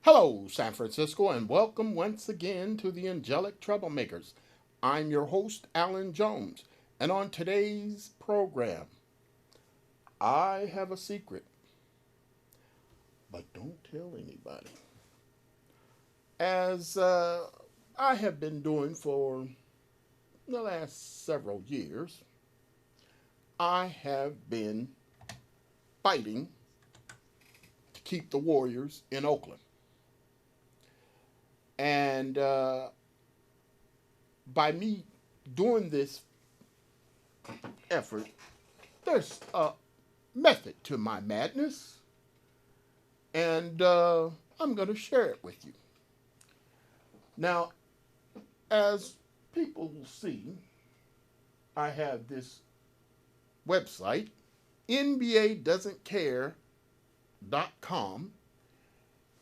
Hello, San Francisco, and welcome once again to the Angelic Troublemakers. I'm your host, Alan Jones, and on today's program, I have a secret, but don't tell anybody. As I have been doing for the last several years, I have been fighting to keep the Warriors in Oakland. And by me doing this effort, there's a method to my madness, and I'm going to share it with you. Now, as people will see, I have this website, NBADoesn'tCare.com,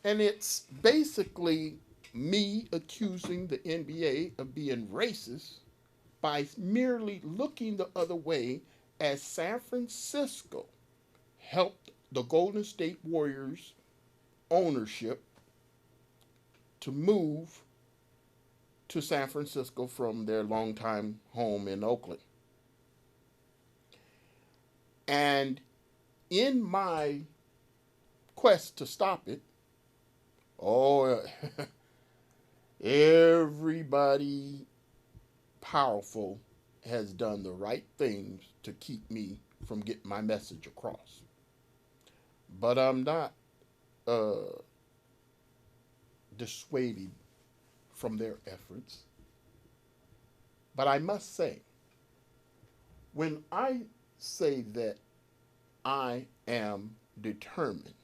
and it's basically me accusing the NBA of being racist by merely looking the other way as San Francisco helped the Golden State Warriors ownership to move to San Francisco from their longtime home in Oakland. And in my quest to stop it, oh, everybody powerful has done the right things to keep me from getting my message across. But I'm not uh, dissuaded from their efforts. But I must say, when I say that I am determined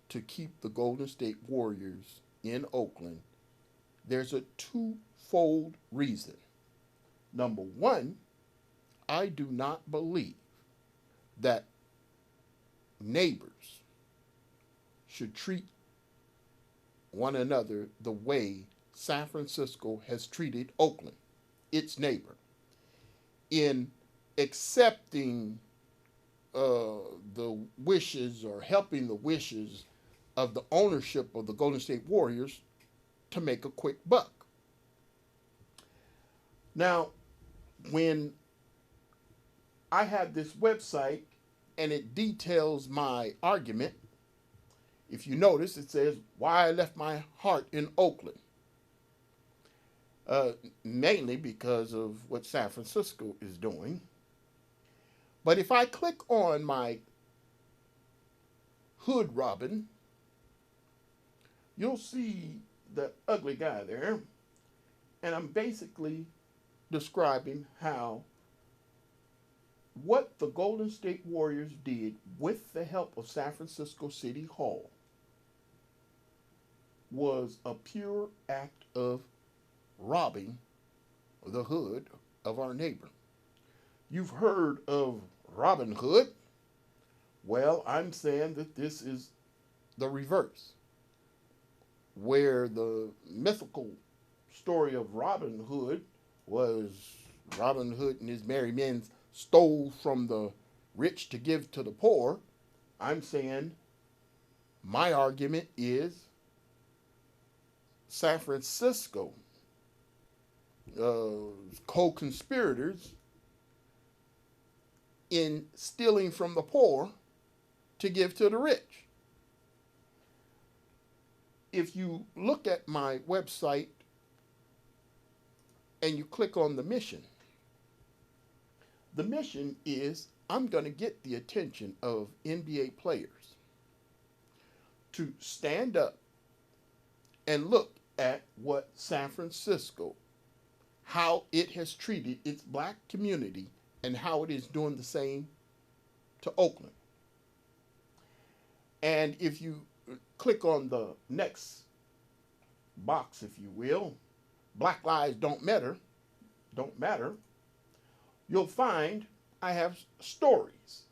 to keep the Golden State Warriors in Oakland, there's a twofold reason. Number one, I do not believe that neighbors should treat one another the way San Francisco has treated Oakland, its neighbor, in accepting the wishes or helping the wishes of the ownership of the Golden State Warriors to make a quick buck. Now, when I have this website and it details my argument, if you notice, it says why I left my heart in Oakland. Mainly because of what San Francisco is doing. But if I click on my hood robin, you'll see the ugly guy there. And I'm basically describing how what the Golden State Warriors did with the help of San Francisco City Hall was a pure act of robbing the hood of our neighbor. You've heard of Robin Hood. Well, I'm saying that this is the reverse, where the mythical story of Robin Hood was Robin Hood and his merry men stole from the rich to give to the poor. I'm saying my argument is San Francisco co-conspirators in stealing from the poor to give to the rich. If you look at my website and you click on the mission is I'm going to get the attention of NBA players to stand up and look at what San Francisco, how it has treated its black community, and how it is doing the same to Oakland. And if you click on the next box, if you will, Black Lives Don't Matter, you'll find I have stories.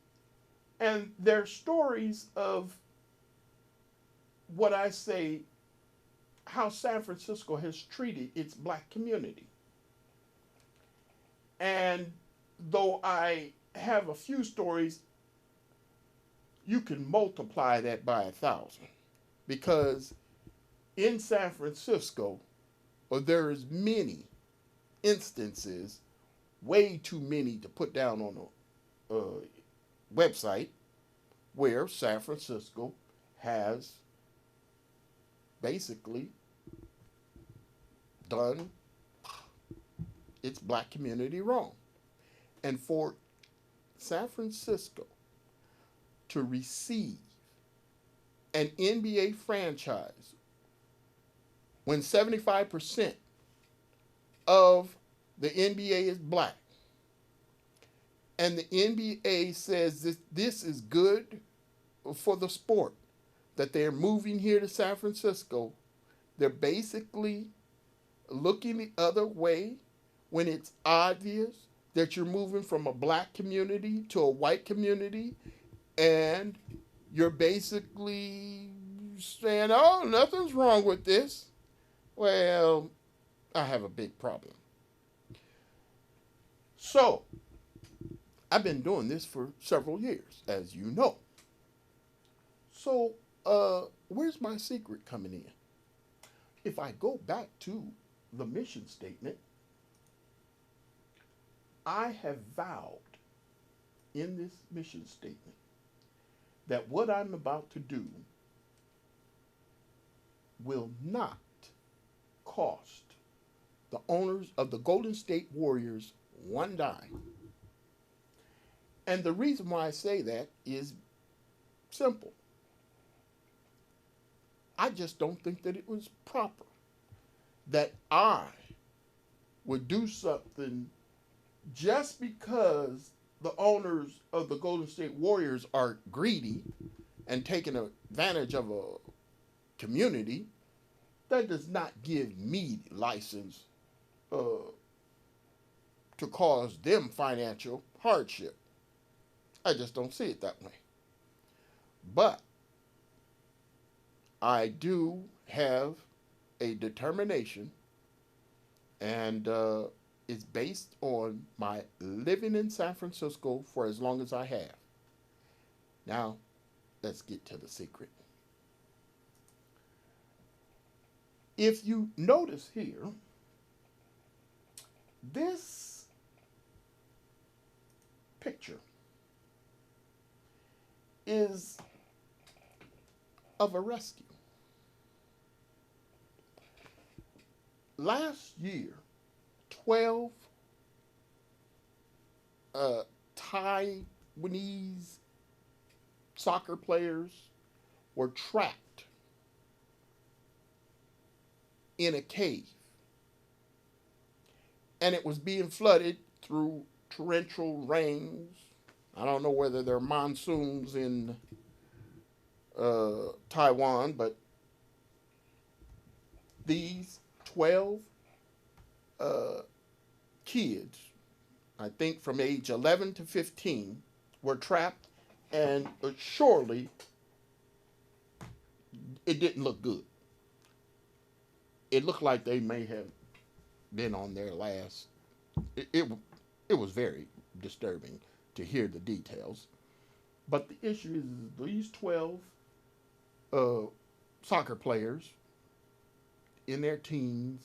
And they're stories of what I say, how San Francisco has treated its black community. And though I have a few stories, you can multiply that by 1,000, because in San Francisco, there is many instances, way too many to put down on a website, where San Francisco has basically done its black community wrong. And for San Francisco to receive an NBA franchise when 75% of the NBA is black, and the NBA says this is good for the sport, that they're moving here to San Francisco, they're basically looking the other way when it's obvious that you're moving from a black community to a white community, and you're basically saying, oh, nothing's wrong with this. Well, I have a big problem. So, I've been doing this for several years, as you know. So, where's my secret coming in? If I go back to the mission statement, I have vowed in this mission statement that what I'm about to do will not cost the owners of the Golden State Warriors one dime. And the reason why I say that is simple. I just don't think that it was proper that I would do something just because the owners of the Golden State Warriors are greedy and taking advantage of a community. That does not give me license to cause them financial hardship. I just don't see it that way. But I do have a determination, and it's based on my living in San Francisco for as long as I have. Now, let's get to the secret. If you notice here, this picture is of a rescue. Last year, 12 Taiwanese soccer players were trapped in a cave, and it was being flooded through torrential rains. I don't know whether there are monsoons in Taiwan, but these 12 kids, I think from age 11 to 15, were trapped, and surely it didn't look good. It looked like they may have been on their last. It was very disturbing to hear the details. But the issue is these 12 soccer players in their teens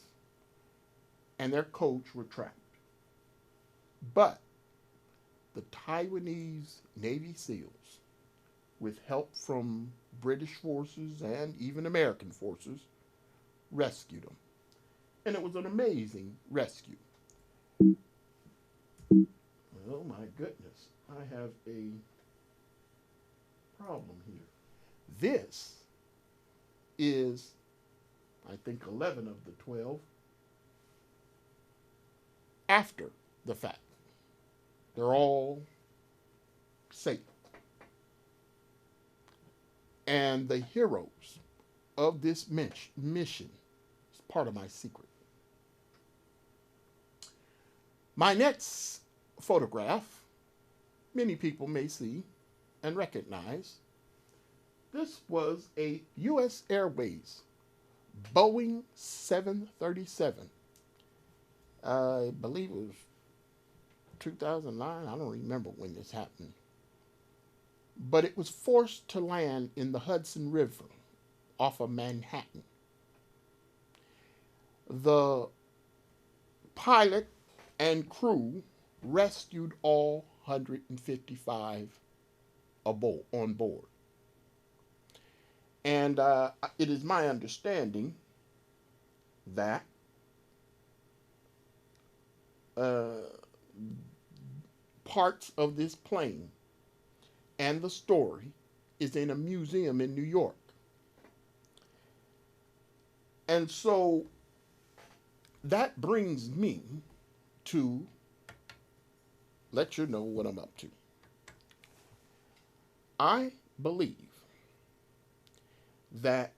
and their coach were trapped. But the Taiwanese Navy SEALs, with help from British forces and even American forces, rescued them. And it was an amazing rescue. Oh my goodness, I have a problem here. This is, I think, 11 of the 12 after the fact. They're all safe. And the heroes of this mission is part of my secret. My next photograph, many people may see and recognize. This was a U.S. Airways Boeing 737. I believe it was 2009. I don't remember when this happened. But it was forced to land in the Hudson River off of Manhattan. The pilot and crew rescued all 155 on board. And it is my understanding that uh, parts of this plane and the story is in a museum in New York. And so that brings me to let you know what I'm up to. I believe that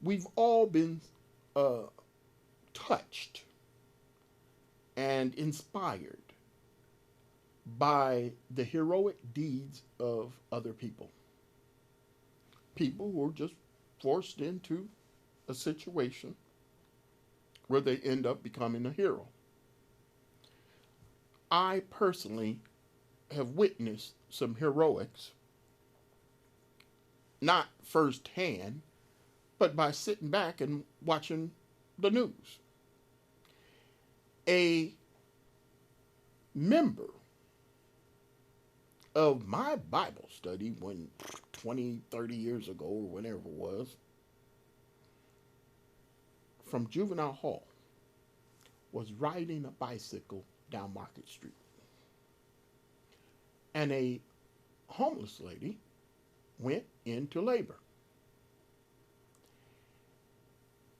we've all been uh, touched and inspired by the heroic deeds of other people. People who are just forced into a situation where they end up becoming a hero. I personally have witnessed some heroics, not firsthand, but by sitting back and watching the news. A member of my Bible study when 20, 30 years ago or whenever it was, from juvenile hall, was riding a bicycle down Market Street. And a homeless lady went into labor.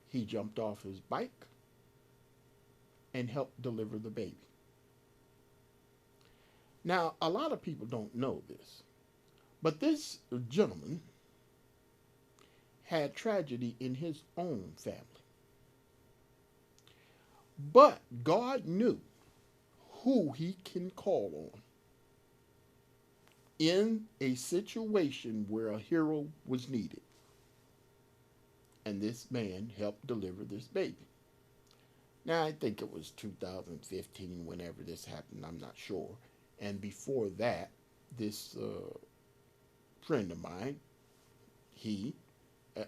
He jumped off his bike and helped deliver the baby. Now, a lot of people don't know this, but this gentleman had tragedy in his own family. But God knew who he can call on in a situation where a hero was needed. And this man helped deliver this baby. Now, I think it was 2015 whenever this happened, I'm not sure. And before that, this friend of mine, he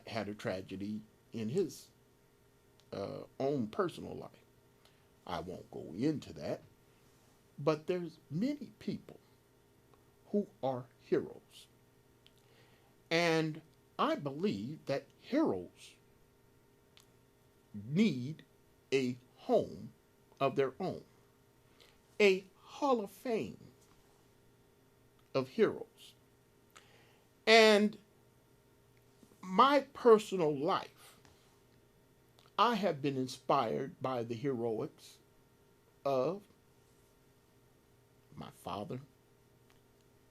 had a tragedy in his own personal life. I won't go into that, but there's many people who are heroes. And I believe that heroes need a home of their own, a Hall of Fame of heroes. And my personal life, I have been inspired by the heroics of my father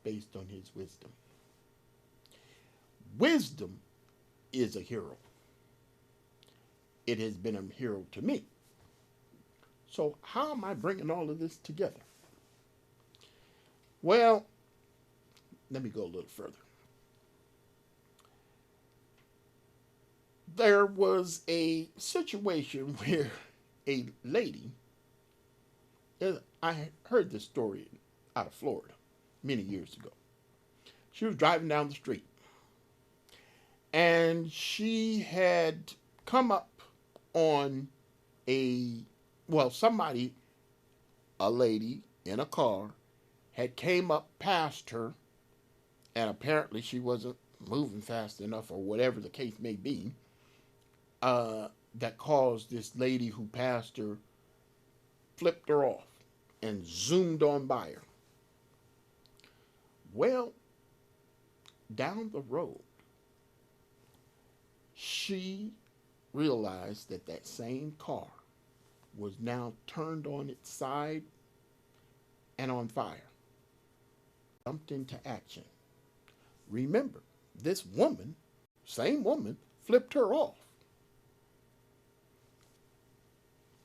based on his wisdom. Wisdom is a hero. It has been a hero to me. So how am I bringing all of this together? Well, let me go a little further. There was a situation where a lady, I heard this story out of Florida many years ago. She was driving down the street and she had come up on somebody, a lady in a car, had came up past her, and apparently she wasn't moving fast enough or whatever the case may be, that caused this lady who passed her, flipped her off and zoomed on by her. Well, down the road, she realized that that same car was now turned on its side and on fire. Jumped into action. Remember, this woman, same woman, flipped her off.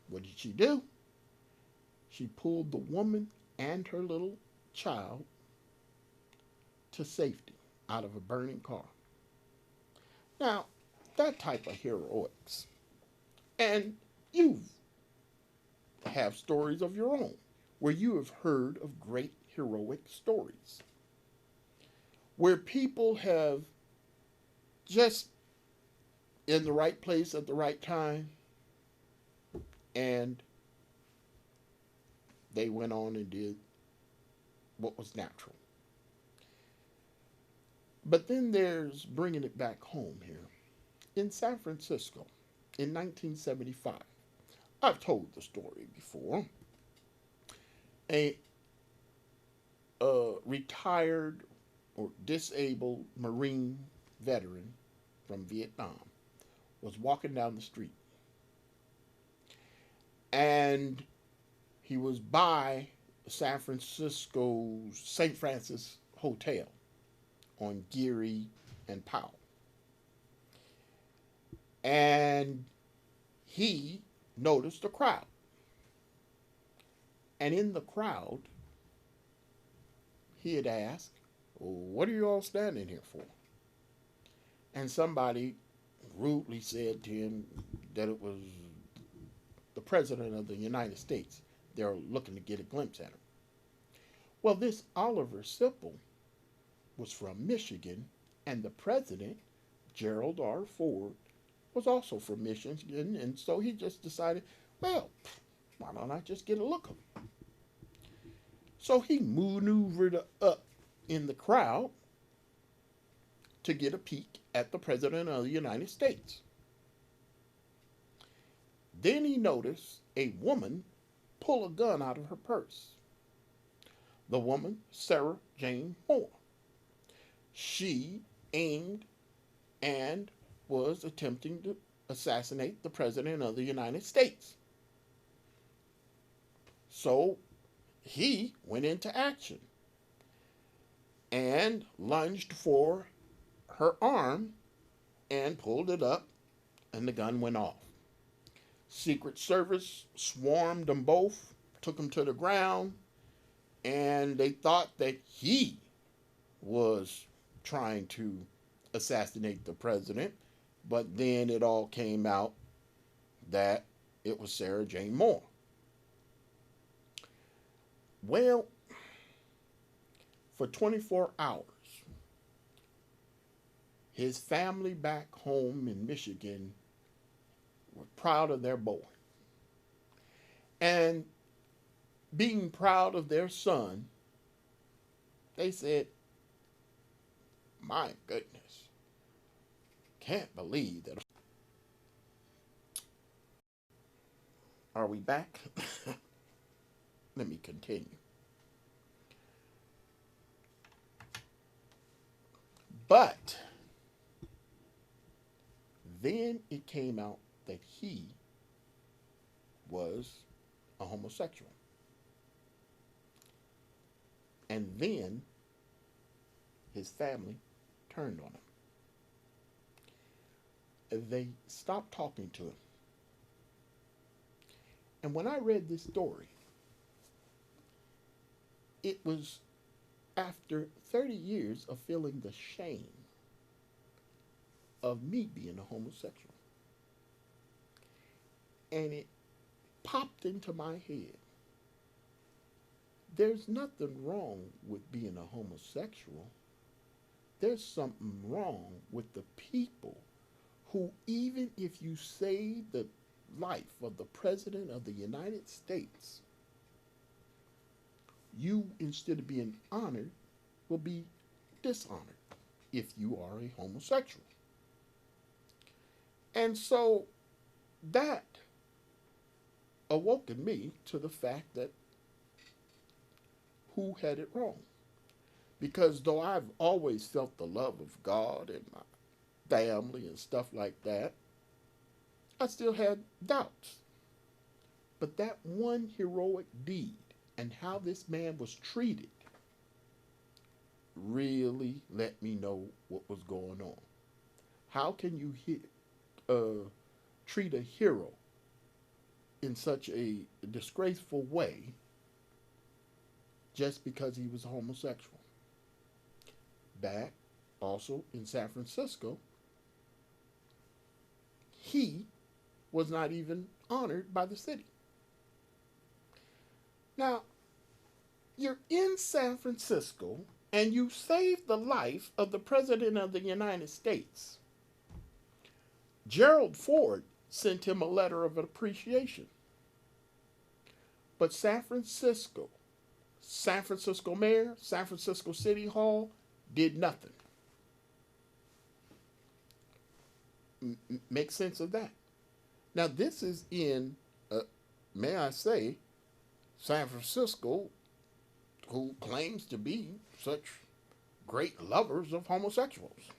What did she do? She pulled the woman and her little child to safety out of a burning car. Now, that type of heroics, and you have stories of your own where you have heard of great heroic stories, where people have just in the right place at the right time and they went on and did what was natural. But then there's bringing it back home here. In San Francisco in 1975, I've told the story before. A retired or disabled Marine veteran from Vietnam was walking down the street, and he was by San Francisco's St. Francis Hotel on Geary and Powell. And he noticed a crowd. And in the crowd, he had asked, "What are you all standing here for?" And somebody rudely said to him that it was the President of the United States. They're looking to get a glimpse at him. Well, this Oliver Sipple was from Michigan, and the president, Gerald R. Ford, was also from Michigan, and so he just decided, well, why don't I just get a look at him? So he maneuvered up in the crowd to get a peek at the President of the United States. Then he noticed a woman pull a gun out of her purse. The woman, Sarah Jane Moore. She aimed and was attempting to assassinate the President of the United States. So he went into action and lunged for her arm and pulled it up, and the gun went off. Secret Service swarmed them both, took them to the ground, and they thought that he was trying to assassinate the president, but then it all came out that it was Sarah Jane Moore. Well, for 24 hours, his family back home in Michigan were proud of their boy. And being proud of their son, they said, "My goodness, can't believe that." Are we back? Let me continue. But then it came out that he was a homosexual. And then his family turned on him. They stopped talking to him. And when I read this story, it was after 30 years of feeling the shame of me being a homosexual. And it popped into my head. There's nothing wrong with being a homosexual. There's something wrong with the people who, even if you save the life of the President of the United States, you, instead of being honored, will be dishonored if you are a homosexual. And so that awoken me to the fact that who had it wrong? Because though I've always felt the love of God and my family and stuff like that, I still had doubts. But that one heroic deed and how this man was treated really let me know what was going on. How can you treat a hero in such a disgraceful way just because he was homosexual? Back also in San Francisco, he was not even honored by the city. Now, you're in San Francisco and you saved the life of the President of the United States. Gerald Ford sent him a letter of appreciation. But San Francisco mayor, San Francisco City Hall did nothing. Make sense of that. Now, this is in, may I say, San Francisco, who claims to be such great lovers of homosexuals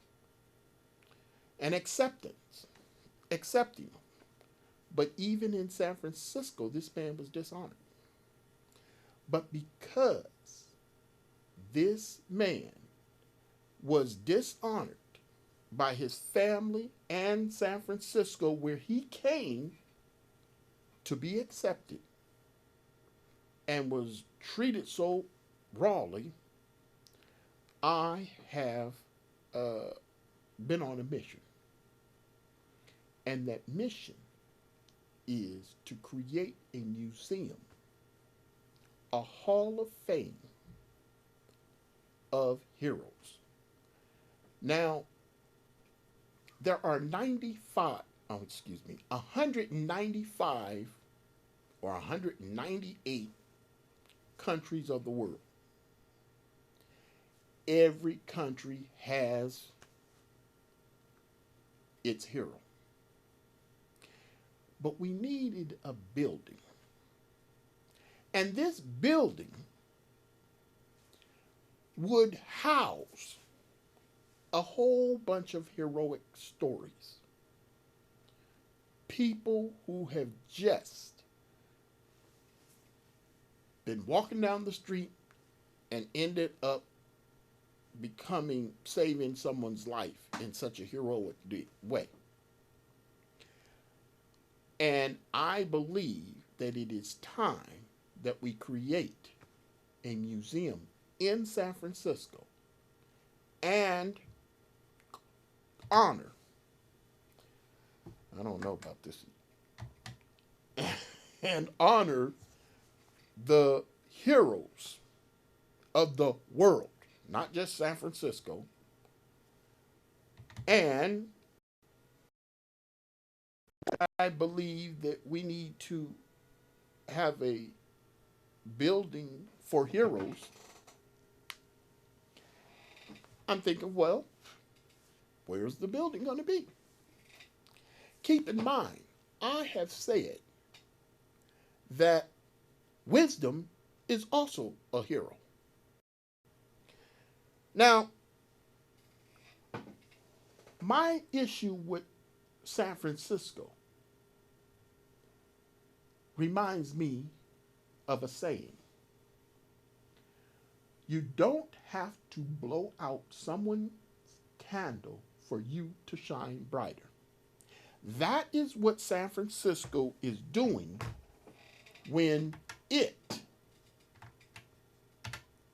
and accepting them. But even in San Francisco, this man was dishonored. But because this man was dishonored by his family and San Francisco, where he came to be accepted and was treated so rawly, I have been on a mission. And that mission is to create a museum, a hall of fame of heroes. Now, there are 195 or 198 countries of the world. Every country has its hero. But we needed a building. And this building would house a whole bunch of heroic stories. People who have just been walking down the street and ended up saving someone's life in such a heroic way. And I believe that it is time that we create a museum in San Francisco and honor, I don't know about this, and honor the heroes of the world, not just San Francisco, and I believe that we need to have a building for heroes. I'm thinking, well, where's the building going to be? Keep in mind, I have said that wisdom is also a hero. Now, my issue with San Francisco reminds me of a saying. You don't have to blow out someone's candle for you to shine brighter. That is what San Francisco is doing when it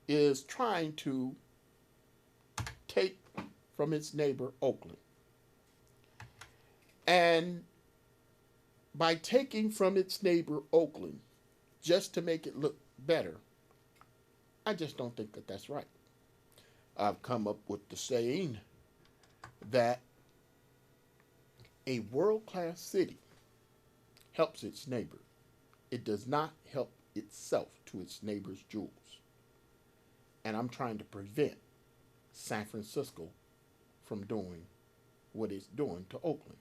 is trying to take from its neighbor Oakland. And by taking from its neighbor Oakland just to make it look better, I just don't think that that's right. I've come up with the saying that a world-class city helps its neighbor. It does not help itself to its neighbor's jewels. And I'm trying to prevent San Francisco from doing what it's doing to Oakland.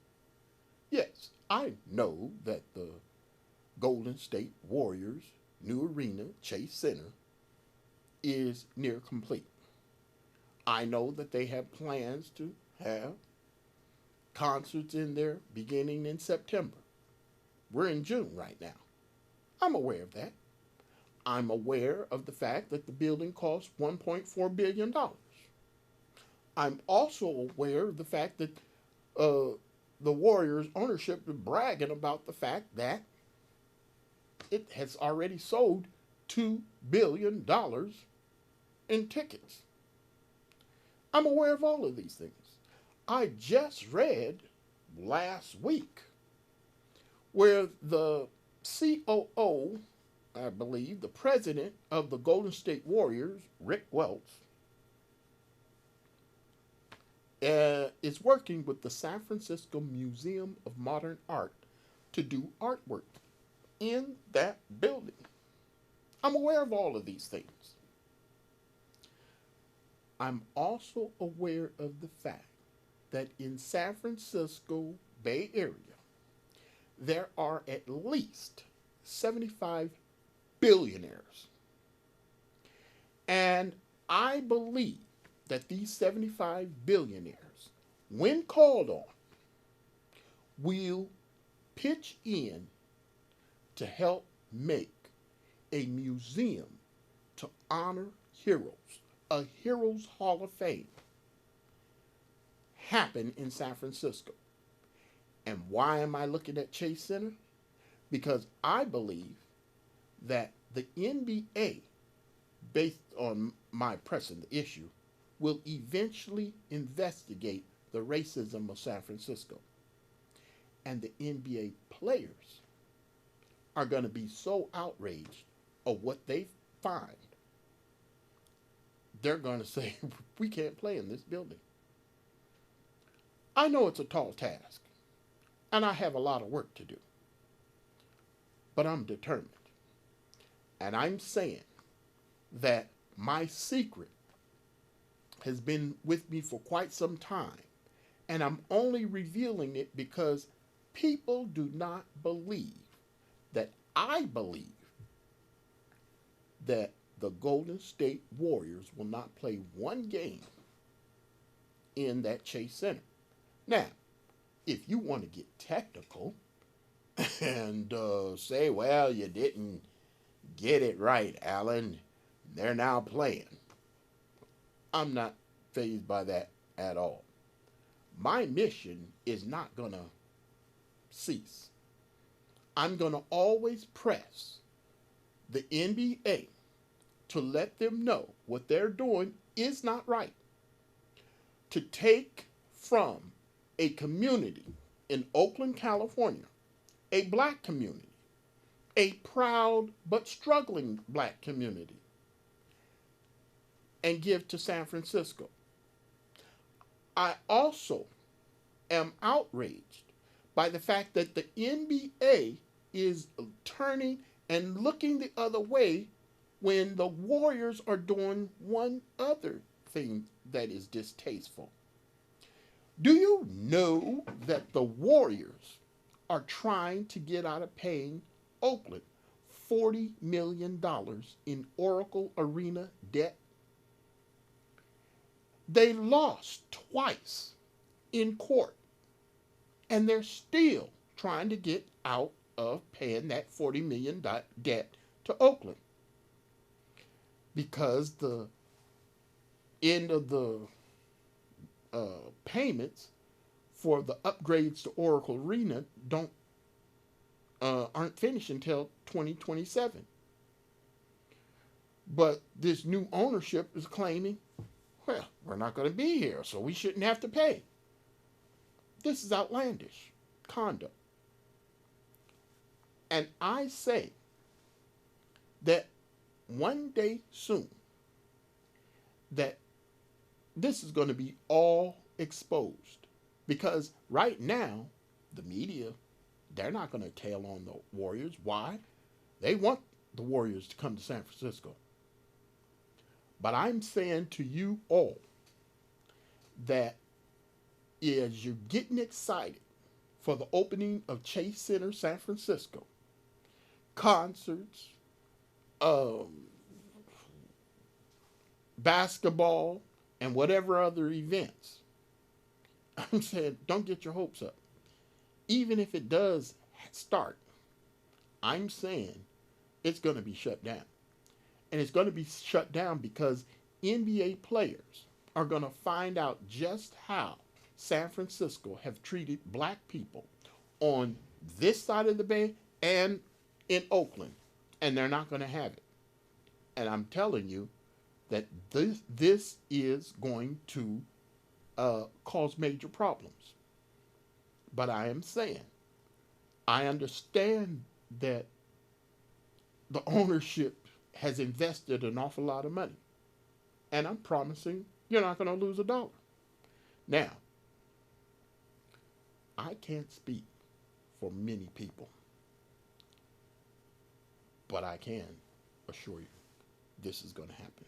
Yes, I know that the Golden State Warriors' new arena, Chase Center, is near complete. I know that they have plans to have concerts in there beginning in September. We're in June right now. I'm aware of that. I'm aware of the fact that the building costs $1.4 billion. I'm also aware of the fact that the Warriors ownership is bragging about the fact that it has already sold $2 billion in tickets. I'm aware of all of these things. I just read last week where the COO, I believe, the president of the Golden State Warriors, Rick Welts, is working with the San Francisco Museum of Modern Art to do artwork in that building. I'm aware of all of these things. I'm also aware of the fact that in San Francisco Bay Area, there are at least 75 billionaires. And I believe that these 75 billionaires, when called on, will pitch in to help make a museum to honor heroes, a Heroes Hall of Fame, happen in San Francisco. And why am I looking at Chase Center? Because I believe that the NBA, based on my pressing the issue, will eventually investigate the racism of San Francisco. And the NBA players are going to be so outraged of what they find, they're going to say, we can't play in this building. I know it's a tall task, and I have a lot of work to do, but I'm determined. And I'm saying that my secret has been with me for quite some time, and I'm only revealing it because people do not believe that I believe that the Golden State Warriors will not play one game in that Chase Center. Now, if you want to get technical and say, well, you didn't get it right, Alan, they're now playing, I'm not fazed by that at all. My mission is not going to cease. I'm going to always press the NBA to let them know what they're doing is not right. To take from a community in Oakland, California, a black community, a proud but struggling black community, and give to San Francisco. I also am outraged by the fact that the NBA is turning and looking the other way when the Warriors are doing one other thing that is distasteful. Do you know that the Warriors are trying to get out of paying Oakland $40 million in Oracle Arena debt? They lost twice in court, and they're still trying to get out of paying that $40 million debt to Oakland, because the end of the payments for the upgrades to Oracle Arena aren't finished until 2027. But this new ownership is claiming, well, we're not going to be here, so we shouldn't have to pay. This is outlandish conduct. And I say that one day soon, that this is going to be all exposed. Because right now, the media, they're not going to tail on the Warriors. Why? They want the Warriors to come to San Francisco. But I'm saying to you all that as you're getting excited for the opening of Chase Center, San Francisco, concerts, basketball, and whatever other events, I'm saying don't get your hopes up. Even if it does start, I'm saying it's going to be shut down. And it's going to be shut down because NBA players are going to find out just how San Francisco have treated black people on this side of the bay and in Oakland. And they're not going to have it. And I'm telling you that this is going to cause major problems. But I am saying, I understand that the ownership has invested an awful lot of money. And I'm promising you're not going to lose a dollar. Now, I can't speak for many people, but I can assure you this is going to happen.